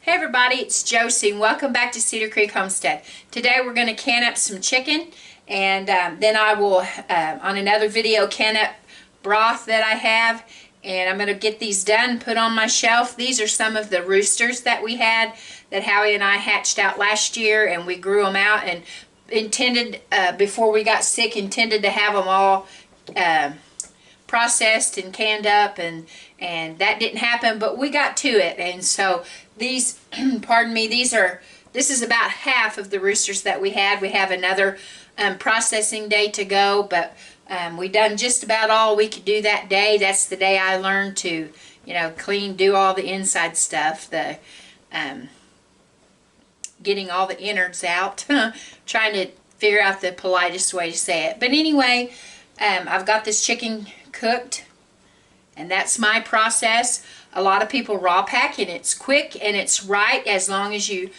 Hey everybody, it's Josie and welcome back to Cedar Creek Homestead. Today we're going to can up some chicken and then I will, on another video, can up broth that I have, and I'm going to get these done, put on my shelf. These are some of the roosters that we had that Howie and I hatched out last year, and we grew them out and intended, before we got sick, intended to have them all processed and canned up, and that didn't happen, but we got to it. And so these pardon me, this is about half of the roosters that we had. We have another processing day to go, but we done just about all we could do that day. That's the day I learned to, clean, do all the inside stuff, the getting all the innards out, trying to figure out the politest way to say it. But anyway, I've got this chicken cooked, and that's my process. A lot of people raw pack, and it's quick and it's right as long as you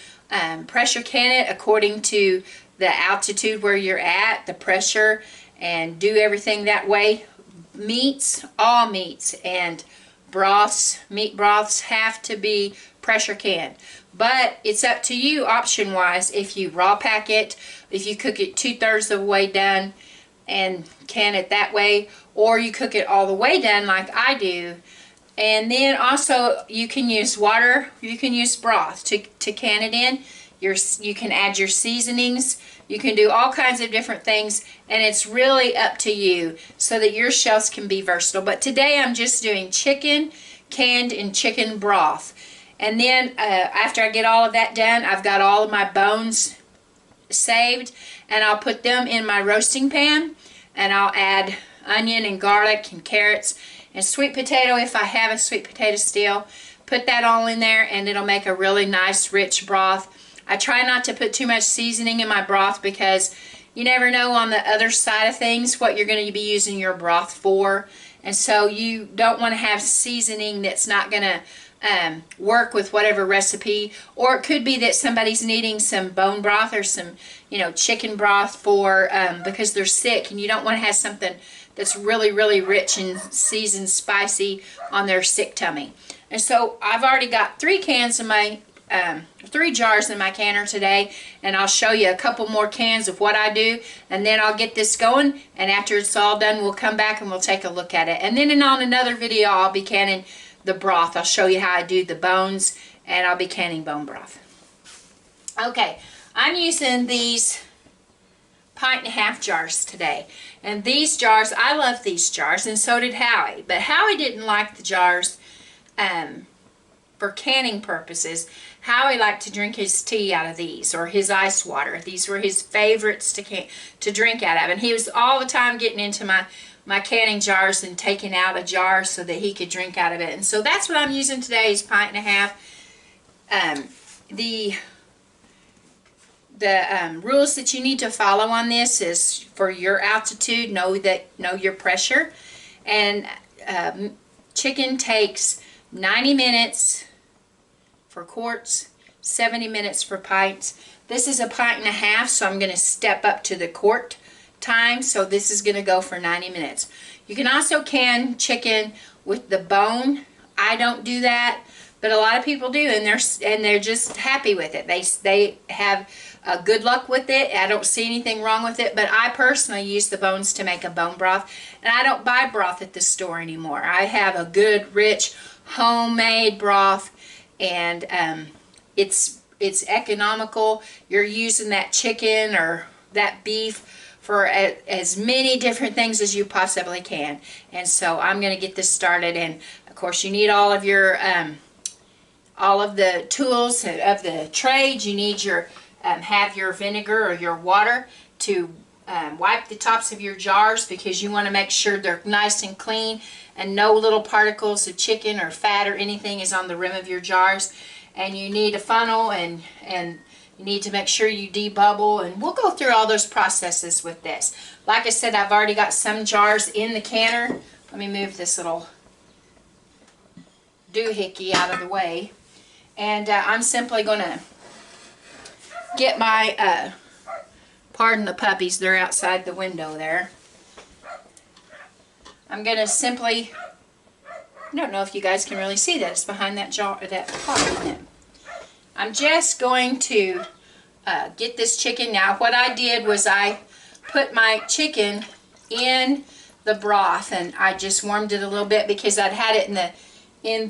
pressure can it according to the altitude where you're at, the pressure, and do everything that way. Meats, all meats and broths, meat broths have to be pressure canned, but it's up to you option wise if you raw pack it, if you cook it 2/3 of the way done and can it that way, or you cook it all the way done like I do. And then also you can use water, you can use broth to can it in. You can add your seasonings, you can do all kinds of different things, and it's really up to you so that your shelves can be versatile. But today I'm just doing chicken canned in chicken broth. And then after I get all of that done, I've got all of my bones saved, and I'll put them in my roasting pan, and I'll add onion and garlic and carrots and sweet potato if I have a sweet potato still. Put that all in there, and it'll make a really nice rich broth. I try not to put too much seasoning in my broth because you never know on the other side of things what you're going to be using your broth for, and so you don't want to have seasoning that's not going to work with whatever recipe. Or it could be that somebody's needing some bone broth or some chicken broth for because they're sick, and you don't want to have something that's really rich and seasoned spicy on their sick tummy. And so I've already got 3 cans in my 3 jars in my canner today, and I'll show you a couple more cans of what I do, and then I'll get this going, and after it's all done we'll come back and we'll take a look at it. And then on another video I'll be canning the broth. I'll show you how I do the bones, and I'll be canning bone broth. Okay, I'm using these 1.5 jars today, and these jars, I love these jars, and so did Howie, but Howie didn't like the jars for canning purposes. Howie liked to drink his tea out of these, or his ice water. These were his favorites to drink out of, and he was all the time getting into my canning jars and taking out a jar so that he could drink out of it. And so that's what I'm using today, is 1.5. The rules that you need to follow on this is for your altitude, know your pressure, and chicken takes 90 minutes for quarts, 70 minutes for pints. This is 1.5 pints, so I'm going to step up to the quart time, so this is going to go for 90 minutes. You can also can chicken with the bone. I don't do that, but a lot of people do, and they're just happy with it. They have good luck with it. I don't see anything wrong with it, but I personally use the bones to make a bone broth, and I don't buy broth at the store anymore. I have a good rich homemade broth, and it's economical. You're using that chicken or that beef for as many different things as you possibly can. And so I'm going to get this started, and of course you need all of your all of the tools of the trade. You need your have your vinegar or your water to wipe the tops of your jars, because you want to make sure they're nice and clean and no little particles of chicken or fat or anything is on the rim of your jars. And you need a funnel, and you need to make sure you debubble, and we'll go through all those processes with this. Like I said, I've already got some jars in the canner. Let me move this little doohickey out of the way, and I'm simply going to get my pardon the puppies, they're outside the window there. I'm going to simply, I don't know if you guys can really see that. It's behind that jar, that pot, isn't it? I'm just going to get this chicken. Now what I did was I put my chicken in the broth, and I just warmed it a little bit because I'd had it in the in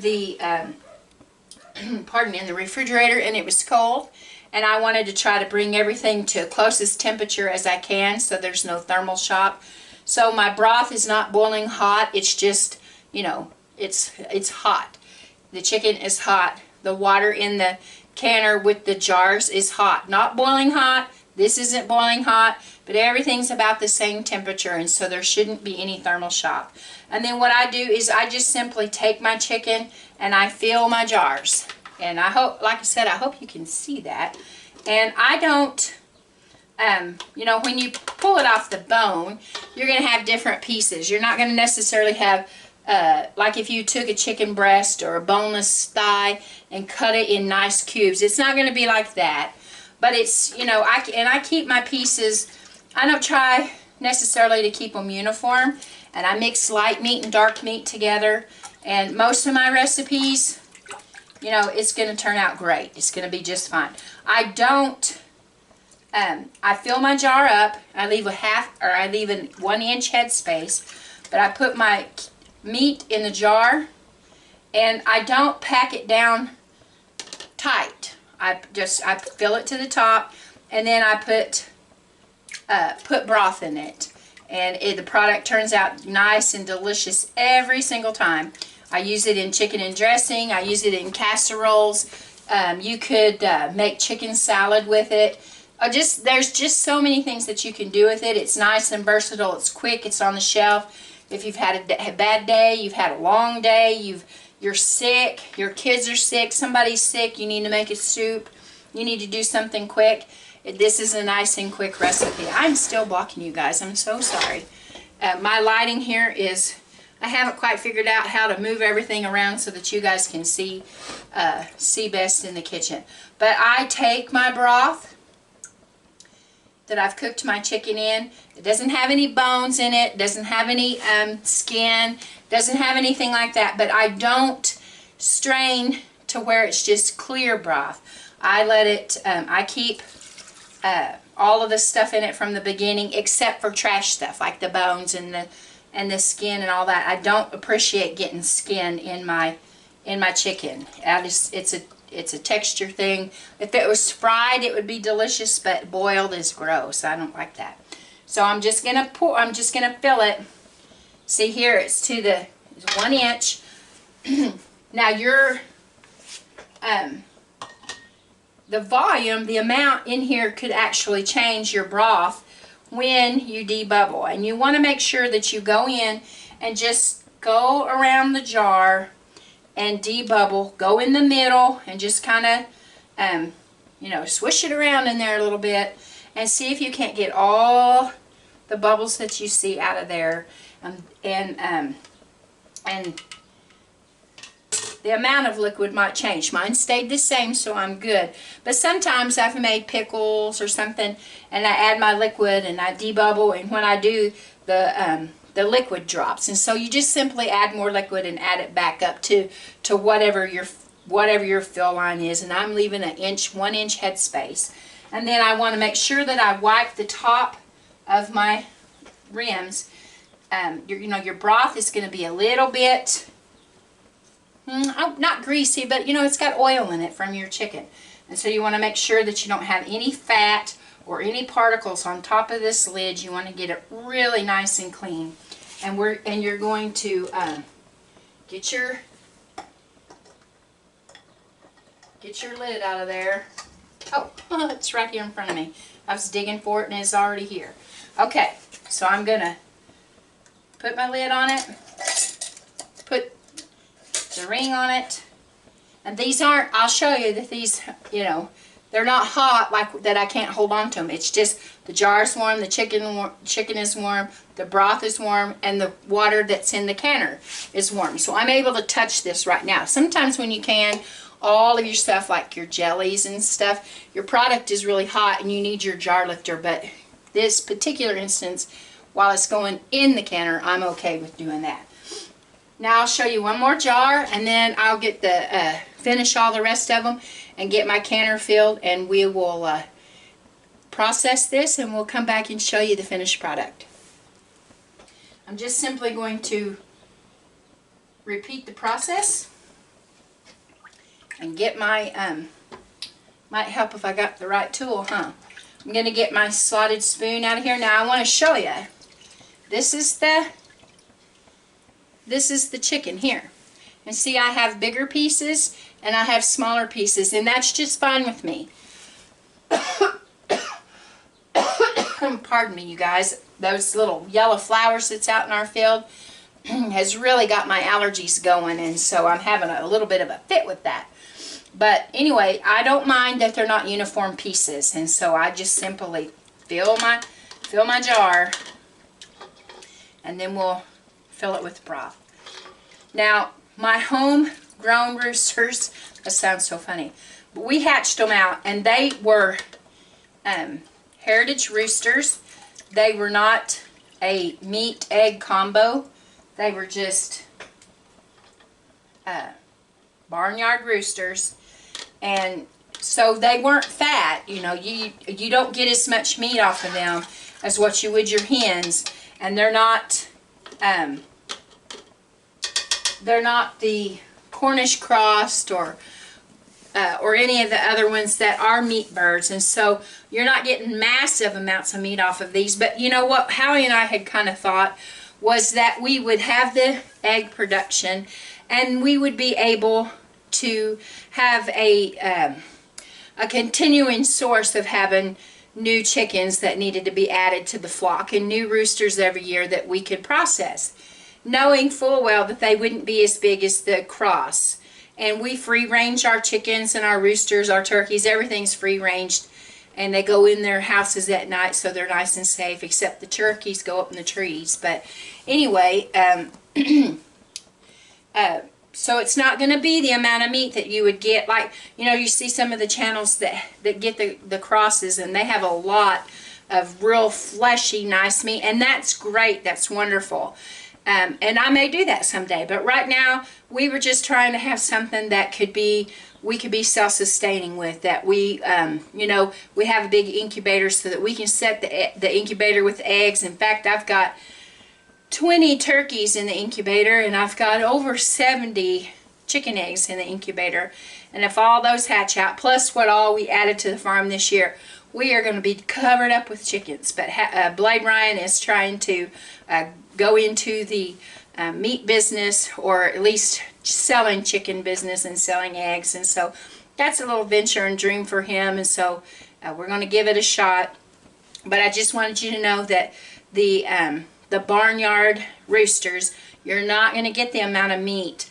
the refrigerator, and it was cold, and I wanted to try to bring everything to closest temperature as I can so there's no thermal shock. So my broth is not boiling hot, it's just, you know, it's hot. The chicken is hot. The water in the canner with the jars is hot. Not boiling hot. This isn't boiling hot, but everything's about the same temperature, and so there shouldn't be any thermal shock. And then what I do is I just simply take my chicken and I fill my jars. And I hope, like I said, I hope you can see that. And I don't, you know, when you pull it off the bone, you're going to have different pieces. You're not going to necessarily have, like if you took a chicken breast or a boneless thigh and cut it in nice cubes. It's not going to be like that. But it's, you know, I keep my pieces, I don't try necessarily to keep them uniform. And I mix light meat and dark meat together. And most of my recipes, you know, it's going to turn out great. It's going to be just fine. I don't, I fill my jar up. I leave a 1 inch headspace. But I put my meat in the jar. And I don't pack it down tight. I fill it to the top, and then I put broth in it, and the product turns out nice and delicious every single time. I use it in chicken and dressing. I use it in casseroles. You could make chicken salad with it. There's just so many things that you can do with it. It's nice and versatile. It's quick. It's on the shelf. If you've had a bad day, you've had a long day, you're sick, your kids are sick, somebody's sick, you need to make a soup, you need to do something quick, this is a nice and quick recipe. I'm still blocking you guys, I'm so sorry. My lighting here is, I haven't quite figured out how to move everything around so that you guys can see best in the kitchen. But I take my broth that I've cooked my chicken in. It doesn't have any bones in it, doesn't have any skin, doesn't have anything like that, but I don't strain to where it's just clear broth. I let it, I keep all of the stuff in it from the beginning except for trash stuff like the bones and the skin and all that. I don't appreciate getting skin in my chicken. It's a texture thing. If it was fried, it would be delicious, but boiled is gross. I don't like that. So I'm just gonna fill it. See here, it's 1 inch. Now the volume, the amount in here could actually change your broth when you debubble. And you want to make sure that you go in and just go around the jar and debubble. Go in the middle and just kind of, you know, swish it around in there a little bit and see if you can't get all the bubbles that you see out of there. And the amount of liquid might change. Mine stayed the same, so I'm good. But sometimes I've made pickles or something, and I add my liquid and I debubble, and when I do, the liquid drops. And so you just simply add more liquid and add it back up to whatever your fill line is. And I'm leaving a 1 inch headspace. And then I want to make sure that I wipe the top of my rims. Your broth is going to be a little bit, not greasy, but it's got oil in it from your chicken. And so you want to make sure that you don't have any fat or any particles on top of this lid. You want to get it really nice and clean. And you're going to get your lid out of there. Oh, it's right here in front of me. I was digging for it and it's already here. Okay, so I'm gonna put my lid on it, put the ring on it, and these aren't, I'll show you that these, they're not hot like that. I can't hold on to them. It's just the jar is warm, the chicken is warm, the broth is warm, and the water that's in the canner is warm. So I'm able to touch this right now. Sometimes when you can, all of your stuff like your jellies and stuff, your product is really hot and you need your jar lifter, but this particular instance, while it's going in the canner, I'm okay with doing that. Now I'll show you one more jar and then I'll get finish all the rest of them, and get my canner filled, and we will process this, and we'll come back and show you the finished product. I'm just simply going to repeat the process and get my, might help if I got the right tool, huh? I'm going to get my slotted spoon out of here. Now I want to show you. This is the chicken here. And see, I have bigger pieces and I have smaller pieces, and that's just fine with me. Pardon me, you guys. Those little yellow flowers that's out in our field has really got my allergies going, and so I'm having a little bit of a fit with that. But anyway, I don't mind that they're not uniform pieces, and so I just simply fill my jar, and then we'll fill it with broth. Now, my homegrown roosters, that sounds so funny, but we hatched them out, and they were heritage roosters. They were not a meat-egg combo. They were just barnyard roosters, and so they weren't fat. You know, you don't get as much meat off of them as what you would your hens, and they're not the Cornish crossed or any of the other ones that are meat birds, and so you're not getting massive amounts of meat off of these. But you know what Howie and I had kind of thought was that we would have the egg production, and we would be able to have a continuing source of having new chickens that needed to be added to the flock, and new roosters every year that we could process, knowing full well that they wouldn't be as big as the cross. And we free range our chickens and our roosters, our turkeys, everything's free ranged, and they go in their houses at night, so they're nice and safe, except the turkeys go up in the trees. But anyway, so it's not going to be the amount of meat that you would get. Like, you know, you see some of the channels that get the crosses, and they have a lot of real fleshy, nice meat, and that's great. That's wonderful. And I may do that someday, but right now we were just trying to have something that we could be self-sustaining with, that we, you know, we have a big incubator so that we can set the incubator with eggs. In fact, I've got 20 turkeys in the incubator, and I've got over 70 chicken eggs in the incubator. And if all those hatch out, plus what all we added to the farm this year, we are going to be covered up with chickens. But Blade Ryan is trying to go into the meat business, or at least selling chicken business and selling eggs, and so that's a little venture and dream for him, and so we're going to give it a shot. But I just wanted you to know that the barnyard roosters, you're not going to get the amount of meat.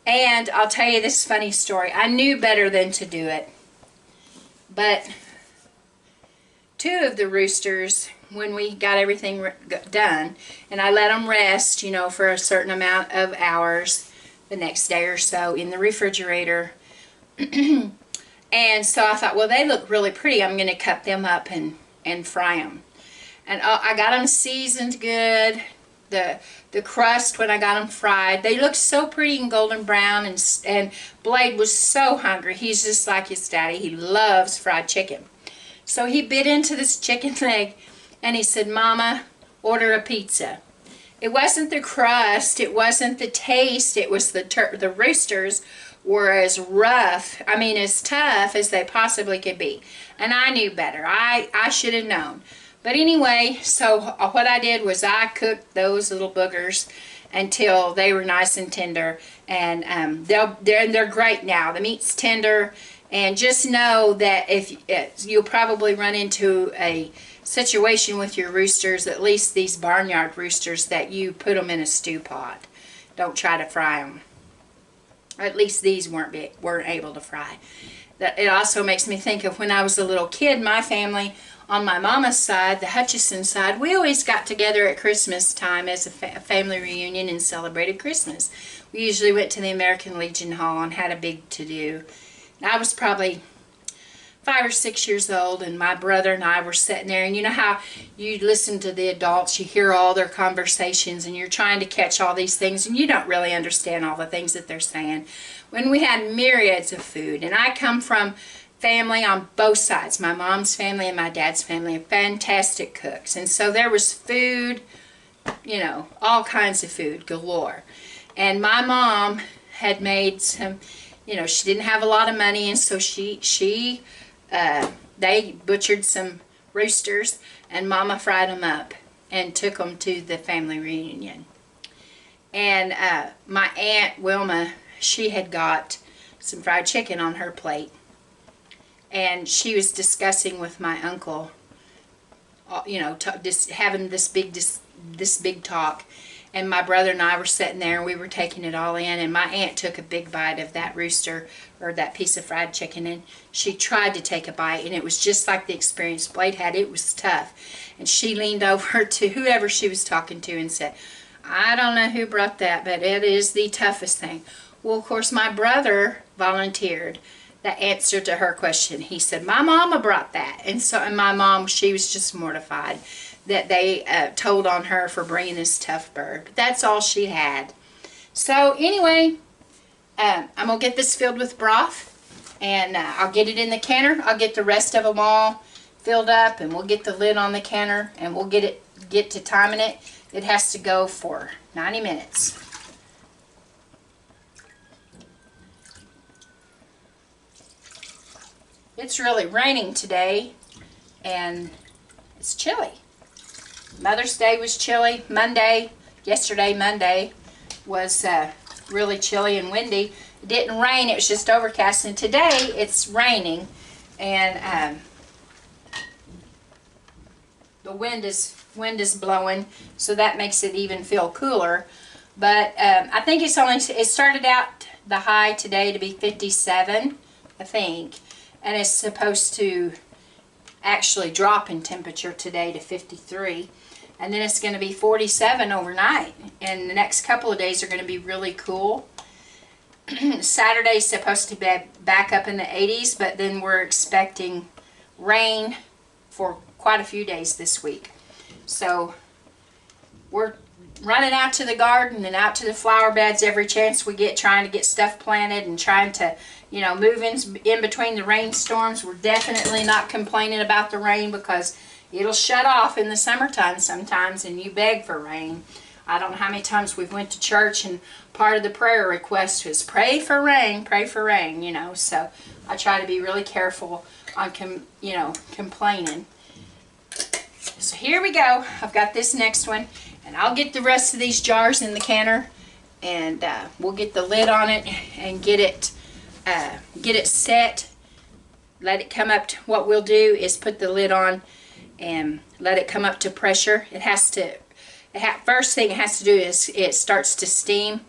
And I'll tell you this funny story. I knew better than to do it, but two of the roosters, when we got everything done, and I let them rest, you know, for a certain amount of hours the next day or so in the refrigerator. And so I thought, well, they look really pretty. I'm going to cut them up and fry them. And I got them seasoned good. The crust, when I got them fried, they looked so pretty and golden brown, and Blade was so hungry. He's just like his daddy. He loves fried chicken. So he bit into this chicken leg, and he said, "Mama, order a pizza." It wasn't the crust, it wasn't the taste, it was the roosters were as rough, I mean as tough as they possibly could be. And I knew better. I should have known. But anyway, so what I did was I cooked those little boogers until they were nice and tender. And they're great now. The meat's tender. And just know that if you'll probably run into a situation with your roosters, at least these barnyard roosters, that you put them in a stew pot. Don't try to fry them. Or at least these weren't able to fry. It also makes me think of when I was a little kid. My family, on my mama's side, the Hutchison side, we always got together at Christmas time as a family reunion and celebrated Christmas. We usually went to the American Legion Hall and had a big to-do. I was probably 5 or 6 years old, and my brother and I were sitting there, and you know how you listen to the adults, you hear all their conversations, and you're trying to catch all these things, and you don't really understand all the things that they're saying. When we had myriads of food, and I come from family on both sides, my mom's family and my dad's family, are fantastic cooks, and so there was food, you know, all kinds of food galore. And my mom had made some, you know, she didn't have a lot of money, and so they butchered some roosters, and Mama fried them up and took them to the family reunion. And my Aunt Wilma, she had got some fried chicken on her plate, and she was discussing with my uncle, you know, having this big talk. And my brother and I were sitting there, and we were taking it all in, and my aunt took a big bite of that rooster, or that piece of fried chicken, and she tried to take a bite, and it was just like the experience Blade had. It was tough. And she leaned over to whoever she was talking to and said, "I don't know who brought that, but it is the toughest thing." Well, of course, my brother volunteered the answer to her question. He said, "My mama brought that." And so, and my mom, she was just mortified that they told on her for bringing this tough bird. But that's all she had. So anyway, I'm going to get this filled with broth, and I'll get it in the canner. I'll get the rest of them all filled up, and we'll get the lid on the canner, and we'll get to timing it. It has to go for 90 minutes. It's really raining today, and it's chilly. Mother's Day was chilly. Yesterday, Monday, was really chilly and windy. It didn't rain, it was just overcast. And today, it's raining, and the wind is blowing, so that makes it even feel cooler. But I think it started out the high today to be 57, I think, and it's supposed to actually drop in temperature today to 53. And then it's going to be 47 overnight. And the next couple of days are going to be really cool. Saturday's supposed to be back up in the 80s, but then we're expecting rain for quite a few days this week. So we're running out to the garden and out to the flower beds every chance we get, trying to get stuff planted and trying to, you know, move in between the rainstorms. We're definitely not complaining about the rain, because it'll shut off in the summertime sometimes, and you beg for rain. I don't know how many times we've went to church, and part of the prayer request was pray for rain, you know. So I try to be really careful on, complaining. So here we go. I've got this next one, and I'll get the rest of these jars in the canner, and we'll get the lid on it and get it set. Let it come up to, what we'll do is put the lid on and let it come up to pressure. It has to, first thing it has to do is it starts to steam,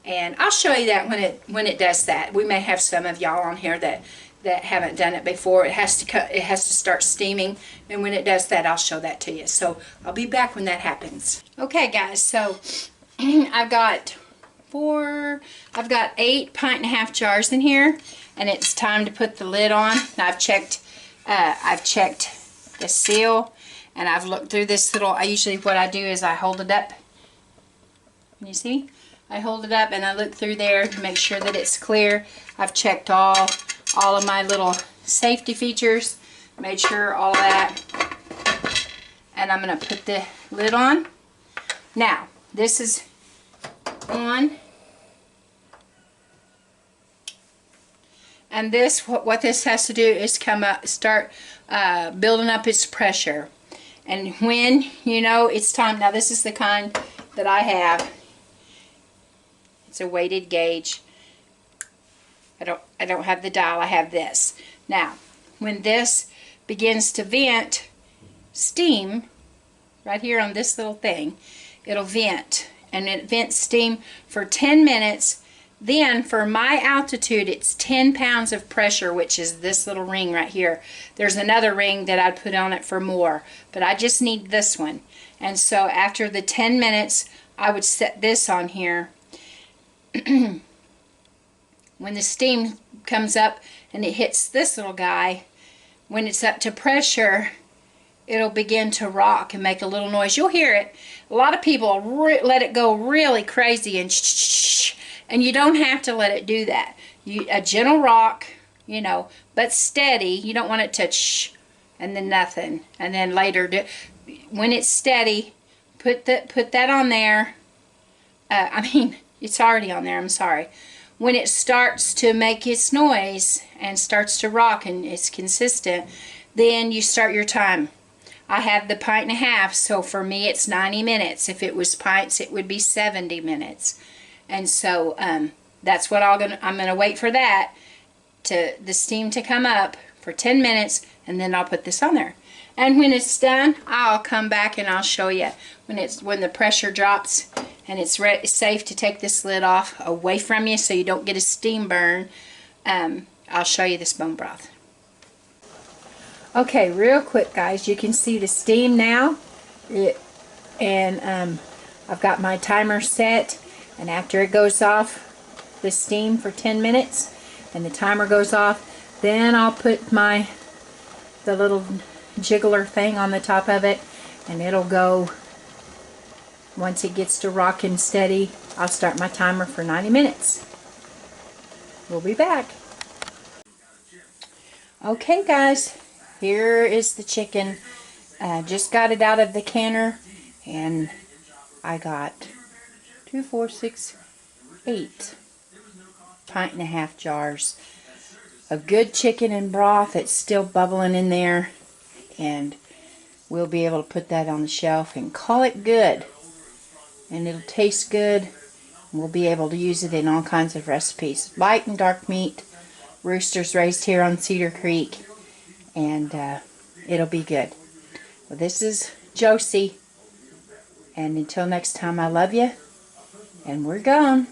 and I'll show you that when it does that. We may have some of y'all on here that haven't done it before. It has to start steaming, and when it does that, I'll show that to you. So I'll be back when that happens. Okay, guys, so I've got 8 pint-and-a-half jars in here, and it's time to put the lid on. I've checked the seal, and I've looked through this little, what I do is I hold it up. Can you see? I hold it up and I look through there to make sure that it's clear. I've checked all of my little safety features, made sure all that, and I'm going to put the lid on. Now, this is on, and what this has to do is start building up its pressure. And when you know it's time, now this is the kind that I have. It's a weighted gauge. I don't have the dial, I have this. Now, when this begins to vent steam, right here on this little thing, it'll vent. And it vents steam for 10 minutes. Then, for my altitude, it's 10 pounds of pressure, which is this little ring right here. There's another ring that I'd put on it for more, but I just need this one. And so after the 10 minutes, I would set this on here. When the steam comes up and it hits this little guy, when it's up to pressure, it'll begin to rock and make a little noise. You'll hear it. A lot of people let it go really crazy and you don't have to let it do that. A gentle rock, you know, but steady. You don't want it to and then nothing. And then later, when it's steady, put that on there. It's already on there, I'm sorry. When it starts to make its noise and starts to rock and it's consistent, then you start your time. I have the 1.5 pints, so for me it's 90 minutes. If it was pints, it would be 70 minutes. And so that's what I'm gonna wait for that, the steam to come up for 10 minutes, and then I'll put this on there. And when it's done, I'll come back and I'll show you when the pressure drops and it's safe to take this lid off away from you so you don't get a steam burn. I'll show you this bone broth. Okay, real quick, guys, you can see the steam now. I've got my timer set, and after it goes off the steam for 10 minutes and the timer goes off, then I'll put the little jiggler thing on the top of it, and it'll go. Once it gets to rocking steady, I'll start my timer for 90 minutes. We'll be back. Okay, guys, here is the chicken. Just got it out of the canner, and I got 2, 4, 6, 8 1.5 pint jars of good chicken and broth that's still bubbling in there, and we'll be able to put that on the shelf and call it good, and it'll taste good. We'll be able to use it in all kinds of recipes, light and dark meat. Roosters raised here on Cedar Creek, and it'll be good. Well, this is Josie, and until next time, I love you, and we're gone.